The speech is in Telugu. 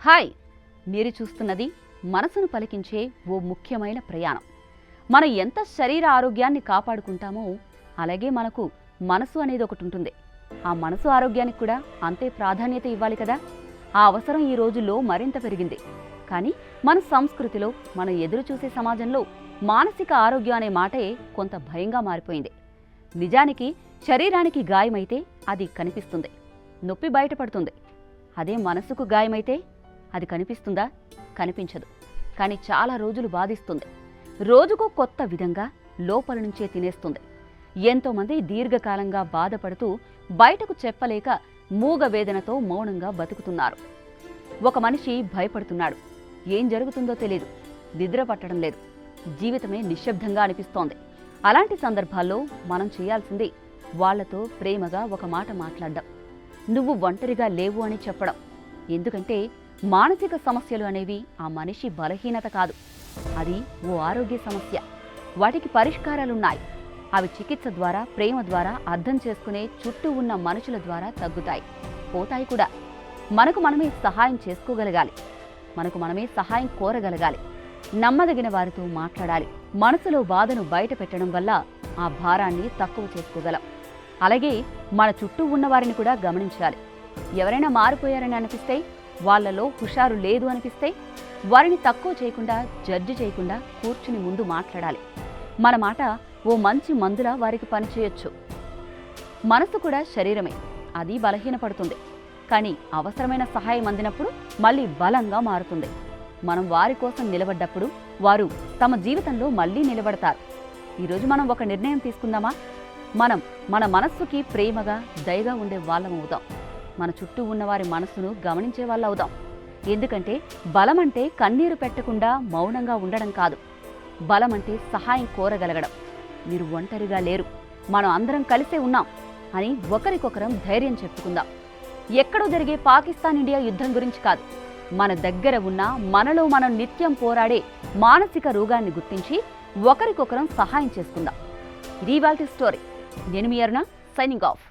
హాయ్, మీరు చూస్తున్నది మనసును పలికించే ఓ ముఖ్యమైన ప్రయాణం. మనం ఎంత శరీర ఆరోగ్యాన్ని కాపాడుకుంటామో అలాగే మనకు మనసు అనేది ఒకటి ఉంటుంది. ఆ మనసు ఆరోగ్యానికి కూడా అంతే ప్రాధాన్యత ఇవ్వాలి కదా. ఆ అవసరం ఈ రోజుల్లో మరింత పెరిగింది. కానీ మన సంస్కృతిలో మనం ఎదురు చూసే సమాజంలో మానసిక ఆరోగ్యం అనే మాటే కొంత భయంగా మారిపోయింది. నిజానికి శరీరానికి గాయమైతే అది కనిపిస్తుంది, నొప్పి బయటపడుతుంది. అదే మనసుకు గాయమైతే అది కనిపిస్తుందా? కనిపించదు. కానీ చాలా రోజులు బాధిస్తుంది. రోజుకు కొత్త విధంగా లోపల నుంచే తినేస్తుంది. ఎంతోమంది దీర్ఘకాలంగా బాధపడుతూ బయటకు చెప్పలేక మూగ వేదనతో మౌనంగా బతుకుతున్నారు. ఒక మనిషి భయపడుతున్నాడు. ఏం జరుగుతుందో తెలియదు, నిద్ర పట్టడం లేదు, జీవితమే నిశ్శబ్దంగా అనిపిస్తోంది. అలాంటి సందర్భాల్లో మనం చేయాల్సింది వాళ్లతో ప్రేమగా ఒక మాట మాట్లాడడం, నువ్వు ఒంటరిగా లేవు అని చెప్పడం. ఎందుకంటే మానసిక సమస్యలు అనేవి ఆ మనిషి బలహీనత కాదు, అది ఓ ఆరోగ్య సమస్య. వాటికి పరిష్కారాలున్నాయి. అవి చికిత్స ద్వారా, ప్రేమ ద్వారా, అర్థం చేసుకునే చుట్టూ ఉన్న మనుషుల ద్వారా తగ్గుతాయి, పోతాయి కూడా. మనకు మనమే సహాయం చేసుకోగలగాలి, మనకు మనమే సహాయం కోరగలగాలి, నమ్మదగిన వారితో మాట్లాడాలి. మనసులో బాధను బయట పెట్టడం వల్ల ఆ భారాన్ని తక్కువ చేసుకోగలం. అలాగే మన చుట్టూ ఉన్న వారిని కూడా గమనించాలి. ఎవరైనా మారిపోయారని అనిపిస్తే, వాళ్లలో హుషారు లేదు అనిపిస్తే వారిని తక్కువ చేయకుండా, జడ్జి చేయకుండా కూర్చుని ముందు మాట్లాడాలి. మన మాట ఓ మంచి మందులా వారికి పనిచేయొచ్చు. మనసు కూడా శరీరమే, అది బలహీనపడుతుంది. కానీ అవసరమైన సహాయం అందినప్పుడు మళ్ళీ బలంగా మారుతుంది. మనం వారి కోసం నిలబడ్డప్పుడు వారు తమ జీవితంలో మళ్ళీ నిలబడతారు. ఈరోజు మనం ఒక నిర్ణయం తీసుకుందామా? మనం మన మనస్సుకి ప్రేమగా, దయగా ఉండే వాళ్ళం అవుదాం. మన చుట్టూ ఉన్నవారి మనసును గమనించే వాళ్ళు అవుదాం. ఎందుకంటే బలం అంటే కన్నీరు పెట్టకుండా మౌనంగా ఉండడం కాదు. బలం అంటే సహాయం కోరగలగడం. మీరు ఒంటరిగా లేరు, మనం అందరం కలిసే ఉన్నాం అని ఒకరికొకరం ధైర్యం చెప్పుకుందాం. ఎక్కడో జరిగే పాకిస్తాన్ ఇండియా యుద్ధం గురించి కాదు, మన దగ్గర ఉన్న, మనలో మనం నిత్యం పోరాడే మానసిక రోగాన్ని గుర్తించి ఒకరికొకరం సహాయం చేసుకుందాం. ఇది ఇవాల్టి స్టోరీ. నేను మీ అరుణ, సైనింగ్ ఆఫ్.